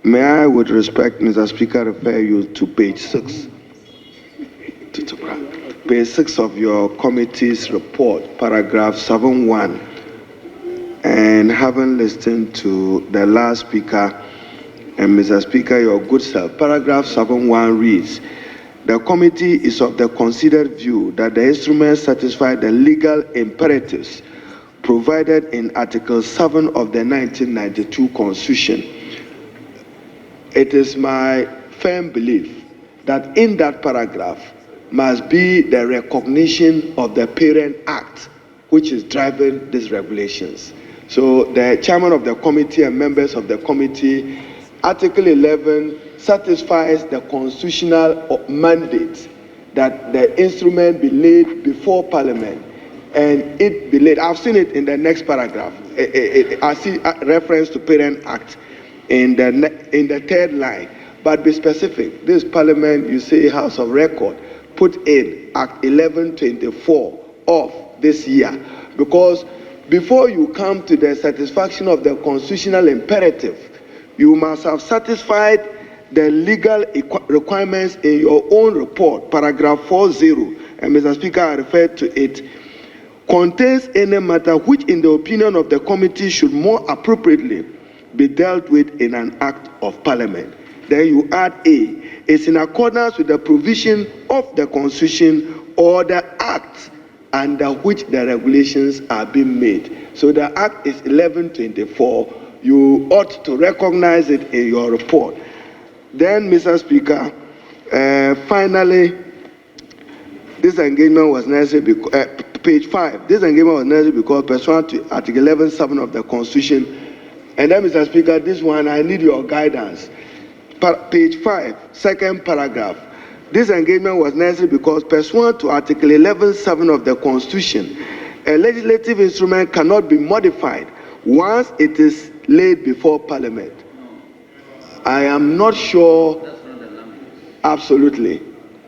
May I, with respect, Mr. Speaker, refer you to page 6. Page 6 of your committee's report, paragraph 7.1. And having listened to the last speaker, and Mr. Speaker, your good self, paragraph 7.1 reads, the committee is of the considered view that the instruments satisfy the legal imperatives provided in Article 7 of the 1992 Constitution. It is my firm belief that in that paragraph must be the recognition of the Parent Act, which is driving these regulations. So the chairman of the committee and members of the committee, Article 11 satisfies the constitutional mandate that the instrument be laid before Parliament, and it be laid. I've seen it in the next paragraph. I see a reference to Parent Act in the third line, but be specific. This Parliament, you say House of Record, put in Act 1124 of this year, because before you come to the satisfaction of the constitutional imperative, you must have satisfied the legal requirements in your own report. Paragraph 40, and Mr. Speaker, I referred to it, contains any matter which in the opinion of the committee should more appropriately be dealt with in an act of Parliament. Then you add A, it's in accordance with the provision of the Constitution or the Act under which the regulations are being made. So the Act is 1124. You ought to recognize it in your report. Then, Mr. Speaker, finally, this engagement was necessary because, page 5, this engagement was necessary because pursuant to Article 11.7 of the Constitution. And then, Mr. Speaker, this one, I need your guidance. Page 5, second paragraph. This engagement was necessary because pursuant to Article 11.7 of the Constitution, a legislative instrument cannot be modified once it is laid before Parliament. I am not sure. Absolutely.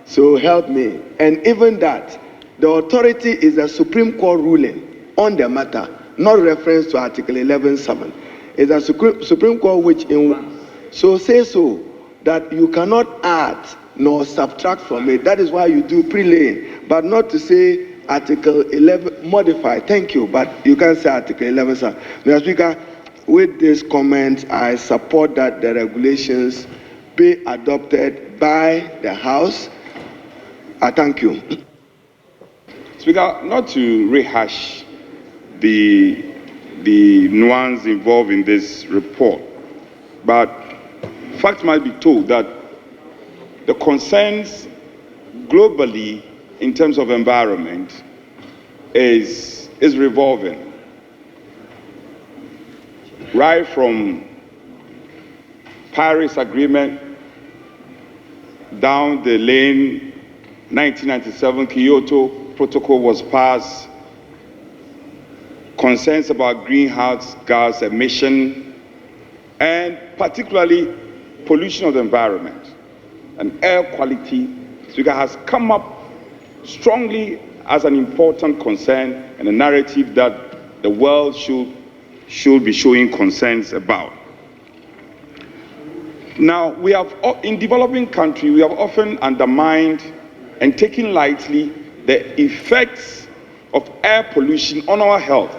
So help me. And even that, the authority is a Supreme Court ruling on the matter, not reference to Article 11.7. It's a Supreme Court which so that you cannot add nor subtract from it. That is why you do prelaying, but not to say Article 11 modify. Thank you, but you can say Article 11. Sir. Mr. Speaker, with this comment, I support that the regulations be adopted by the House. I thank you. Speaker, not to rehash the nuance involved in this report, but fact might be told that the concerns globally in terms of environment is revolving. Right from Paris Agreement down the lane, 1997 Kyoto Protocol was passed, concerns about greenhouse gas emission, and particularly pollution of the environment and air quality. Speaker, has come up strongly as an important concern and a narrative that the world should be showing concerns about. Now, we have, in developing countries, we have often undermined and taken lightly the effects of air pollution on our health.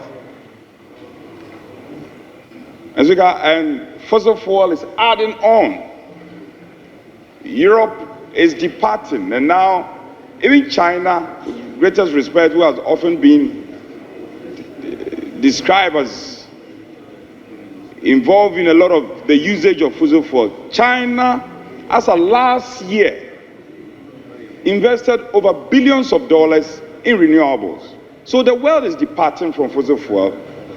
And fossil fuel is adding on. Europe is departing, and now even China, with greatest respect, who has often been described as involved in a lot of the usage of fossil fuel. China, as of last year, invested over billions of dollars in renewables. So the world is departing from fossil fuel,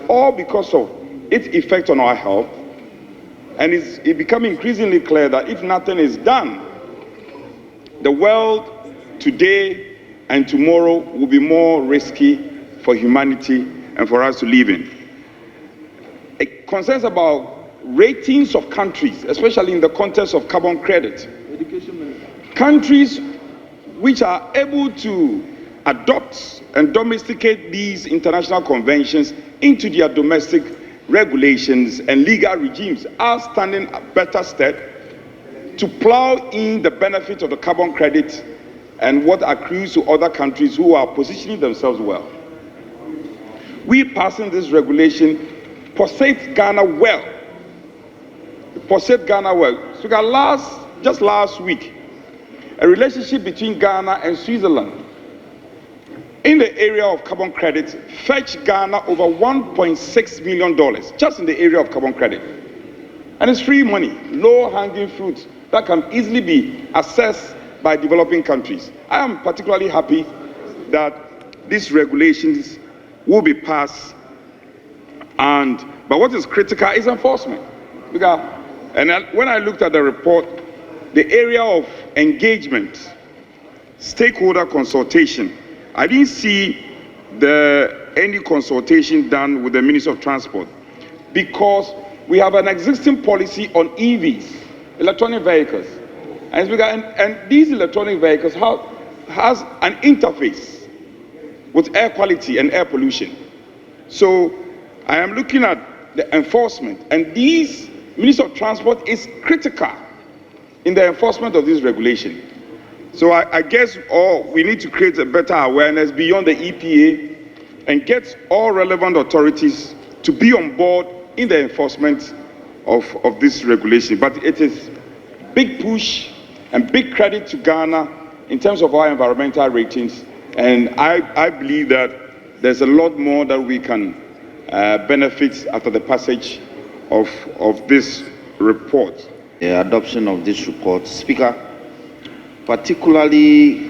all because of its effect on our health. And it's becoming increasingly clear that if nothing is done, the world today and tomorrow will be more risky for humanity and for us to live in. It concerns about ratings of countries, especially in the context of carbon credit. Countries which are able to adopt and domesticate these international conventions into their domestic regulations, and legal regimes are standing better stead to plow in the benefit of the carbon credit and what accrues to other countries who are positioning themselves well. We passing this regulation possesses Ghana well. It possesses Ghana well. So just last week, a relationship between Ghana and Switzerland in the area of carbon credits fetched Ghana over $1.6 million just in the area of carbon credit. And it's free money, low-hanging fruit that can easily be accessed by developing countries. I am particularly happy that these regulations will be passed, but what is critical is enforcement. When I looked at the report, the area of engagement, stakeholder consultation, I didn't see any consultation done with the Ministry of Transport, because we have an existing policy on EVs, electronic vehicles. And these electronic vehicles has an interface with air quality and air pollution. So I am looking at the enforcement, and these Ministry of Transport is critical in the enforcement of this regulation. So I guess we need to create a better awareness beyond the EPA and get all relevant authorities to be on board in the enforcement of this regulation. But it is big push and big credit to Ghana in terms of our environmental ratings. And I believe that there's a lot more that we can benefit after the passage of this report. The adoption of this report. Speaker, particularly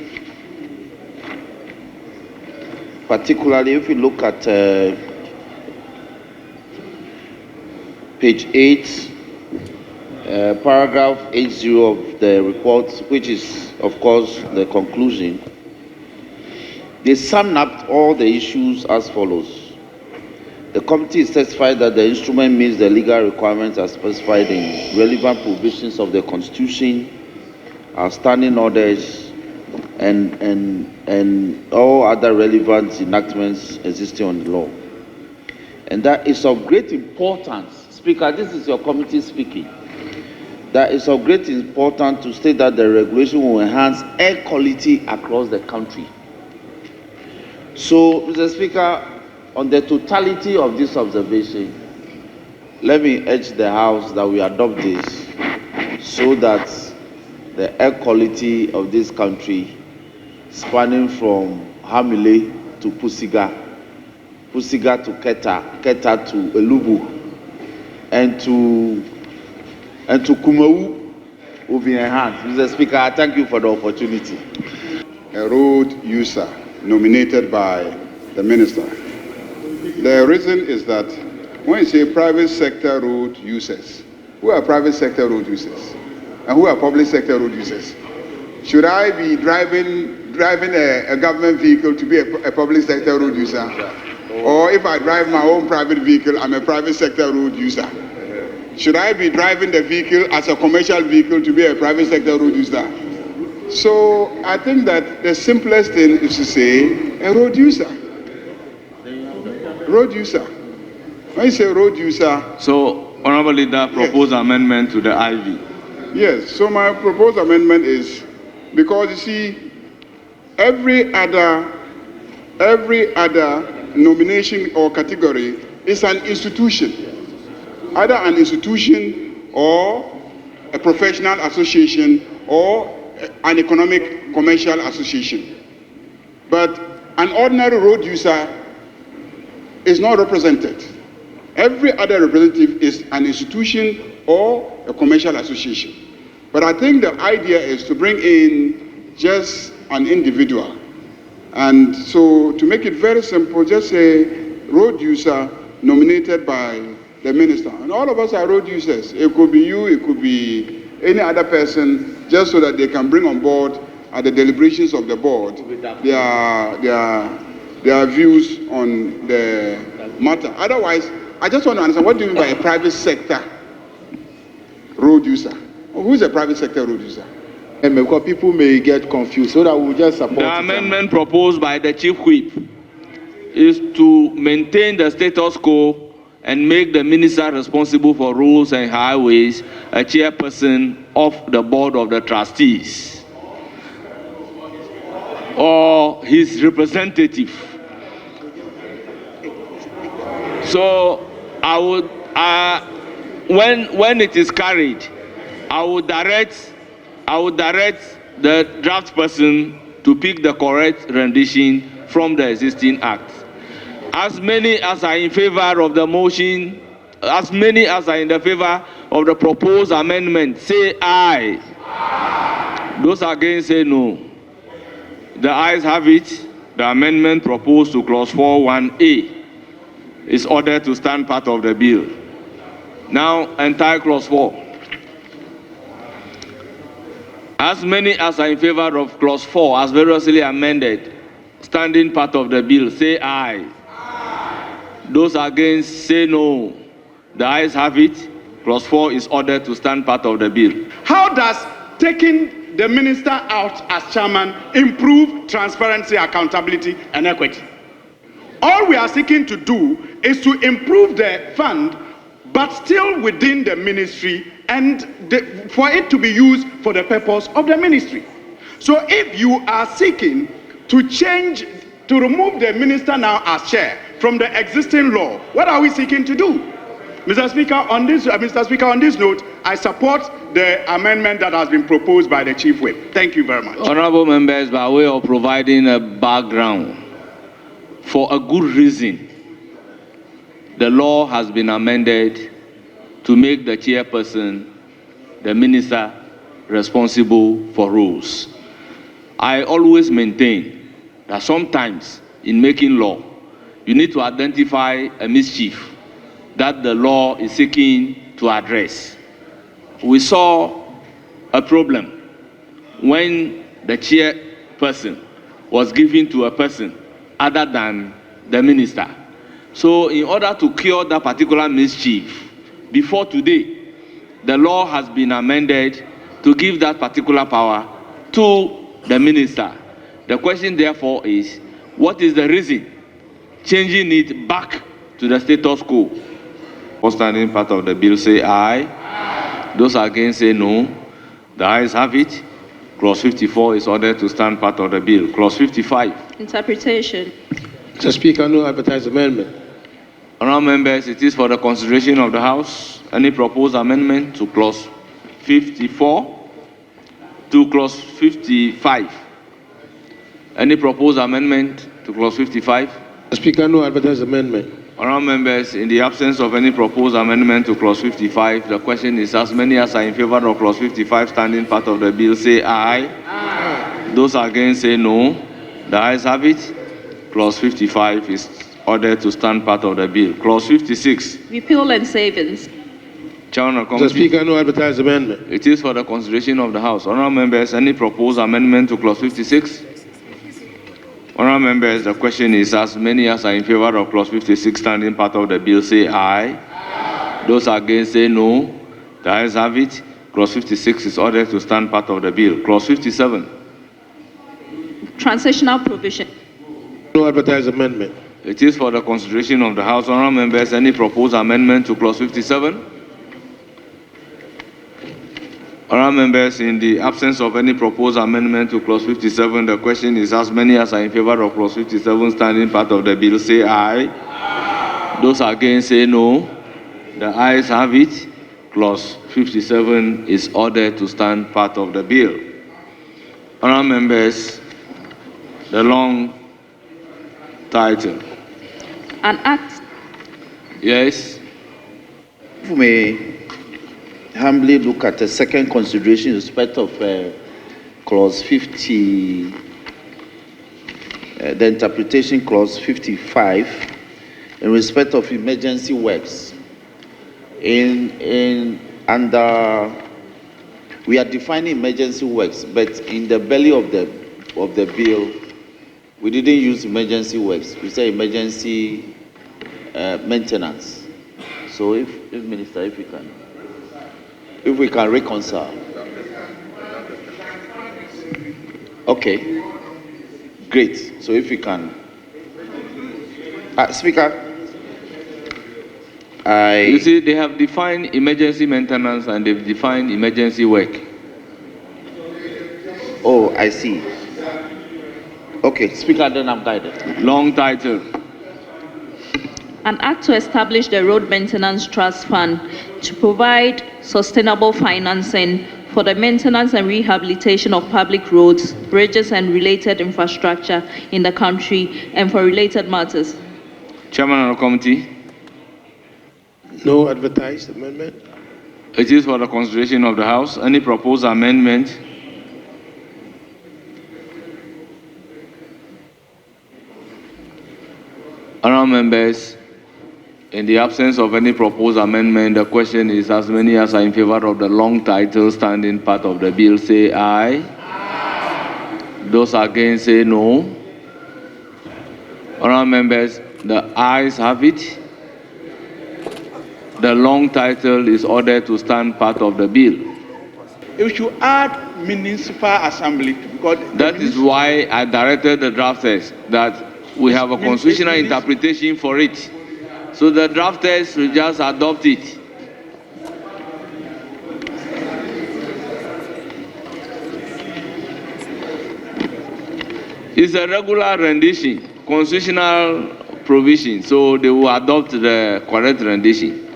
if you look at page 8, paragraph 80 of the report, which is, of course, the conclusion, they sum up all the issues as follows. The committee is satisfied that the instrument meets the legal requirements as specified in relevant provisions of the Constitution, our standing orders, and all other relevant enactments existing on the law. And that is of great importance. Speaker, this is your committee speaking. That is of great importance to state that the regulation will enhance air quality across the country. So, Mr. Speaker, on the totality of this observation, let me urge the House that we adopt this so that the air quality of this country, spanning from Hamile to Pusiga to Keta to Elubu, and to Nkommo Wo will be enhanced. Mr. Speaker, I thank you for the opportunity. A road user nominated by the minister. The reason is that when you say private sector road users, who are private sector road users and who are public sector road users? Should I be driving a government vehicle to be a public sector road user? Or if I drive my own private vehicle, I'm a private sector road user? Should I be driving the vehicle as a commercial vehicle to be a private sector road user? So I think that the simplest thing is to say a road user. Road user. When you say road user... So, Honorable Leader, propose amendment to the IV. Yes, so my proposed amendment is, because you see, every other nomination or category is an institution. Either an institution or a professional association or an economic commercial association. But an ordinary road user is not represented. Every other representative is an institution or a commercial association. But I think the idea is to bring in just an individual. And so to make it very simple, just say road user nominated by the minister. And all of us are road users. It could be you, it could be any other person, just so that they can bring on board at the deliberations of the board their views on the matter. Otherwise, I just want to understand, what do you mean by a private sector road user? Who is a private sector road user? And because people may get confused, so that we'll just support the amendment proposed by the Chief Whip is to maintain the status quo and make the minister responsible for roads and highways a chairperson of the board of the trustees or his representative. So I would, when it is carried, I would direct the draft person to pick the correct rendition from the existing act. As many as are in favor of the motion, as many as are in the favor of the proposed amendment, say aye. Aye. Those against say no. The ayes have it. The amendment proposed to clause 4(1)(a) is ordered to stand part of the bill. Now, entire clause 4. As many as are in favor of clause 4 as variously amended, standing part of the bill, say aye. Aye. Those against say no. The ayes have it. Clause 4 is ordered to stand part of the bill. How does taking the minister out as chairman improve transparency, accountability, and equity? All we are seeking to do is to improve the fund, but still within the ministry, and for it to be used for the purpose of the ministry. So if you are seeking to change, to remove the minister now as chair from the existing law, what are we seeking to do? Mr. Speaker, on this note, I support the amendment that has been proposed by the Chief Whip. Thank you very much. Honorable members, by way of providing a background, for a good reason, the law has been amended to make the chairperson, the minister, responsible for rules. I always maintain that sometimes in making law, you need to identify a mischief that the law is seeking to address. We saw a problem when the chairperson was given to a person other than the minister. So in order to cure that particular mischief, before today, the law has been amended to give that particular power to the minister. The question therefore is, what is the reason changing it back to the status quo? For standing part of the bill, say aye. Aye. Those against say no. The ayes have it. Clause 54 is ordered to stand part of the bill. Clause 55. Interpretation. Mr. Speaker, no advertised amendment. Honourable members, it is for the consideration of the House. Any proposed amendment to clause 54 to clause 55? Any proposed amendment to clause 55? Mr. Speaker, no advertised amendment. Honourable members, in the absence of any proposed amendment to clause 55, the question is, as many as are in favour of clause 55 standing part of the bill, say aye. Aye. Those against say no. The ayes have it. Clause 55 is ordered to stand part of the bill. Clause 56. Repeal and savings. Chairman of the Mr. Speaker, no advertised amendment. It is for the consideration of the House. Honourable members, any proposed amendment to clause 56? Honourable members, the question is, as many as are in favour of clause 56 standing part of the bill, say aye. Aye. Those against say no. The ayes have it. Clause 56 is ordered to stand part of the bill. Clause 57. Transitional provision. No advertised amendment. It is for the consideration of the House. Honourable members, any proposed amendment to clause 57? Honourable members, in the absence of any proposed amendment to clause 57, the question is, as many as are in favour of clause 57 standing part of the bill, say aye. Aye. Those against say no. The ayes have it. Clause 57 is ordered to stand part of the bill. Honourable members, the long title. An act. Yes. If we may humbly look at the second consideration in respect of clause 50, the interpretation clause 55, in respect of emergency works. Under we are defining emergency works, but in the belly of the bill, we didn't use emergency works. We say emergency maintenance. So if Minister, if we can reconcile. Okay, great. So if we can, Speaker, You see, they have defined emergency maintenance and they've defined emergency work. Oh, I see. Okay, Speaker, then I'm guided. Long title. An act to establish the Road Maintenance Trust Fund to provide sustainable financing for the maintenance and rehabilitation of public roads, bridges, and related infrastructure in the country and for related matters. Chairman of the committee. No advertised amendment. It is for the consideration of the House. Any proposed amendment? Honourable members, in the absence of any proposed amendment, the question is as many as are in favor of the long title standing part of the bill say aye. Those against say no. Honourable members, the ayes have it. The long title is ordered to stand part of the bill. You should add municipal assembly because That is why I directed the drafters that we have a constitutional interpretation for it. So the drafters will just adopt it. It's a regular rendition, constitutional provision, so they will adopt the correct rendition.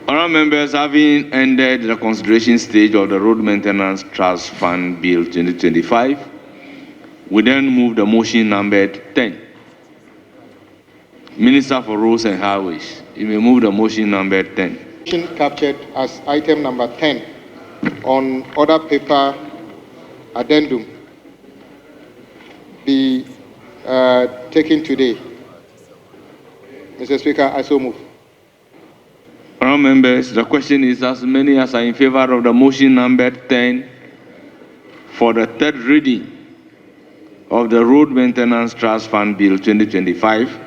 Honourable members, having ended the consideration stage of the Road Maintenance Trust Fund Bill 2025, we then move the motion numbered 10. Minister for Roads and Highways, you may move the motion numbered 10. Motion captured as item number 10 on order paper addendum be taken today. Mr. Speaker, I so move. Honourable members, the question is as many as are in favor of the motion numbered 10 for the third reading of the Road Maintenance Trust Fund Bill 2025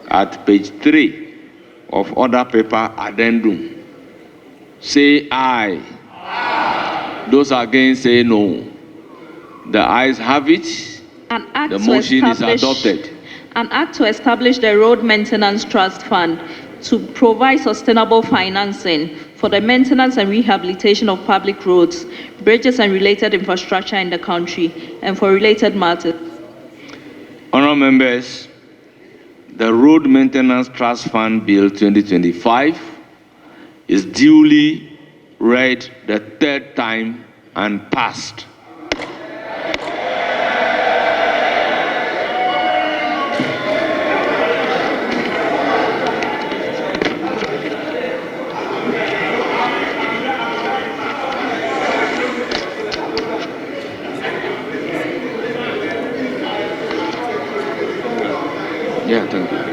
at page 3 of order paper addendum. Say aye. Aye. Those against say no. The ayes have it. The motion is adopted. An act to establish the Road Maintenance Trust Fund to provide sustainable financing for the maintenance and rehabilitation of public roads, bridges, and related infrastructure in the country, and for related matters. Honourable members, the Road Maintenance Trust Fund Bill 2025 is duly read the third time and passed. Yeah, thank you.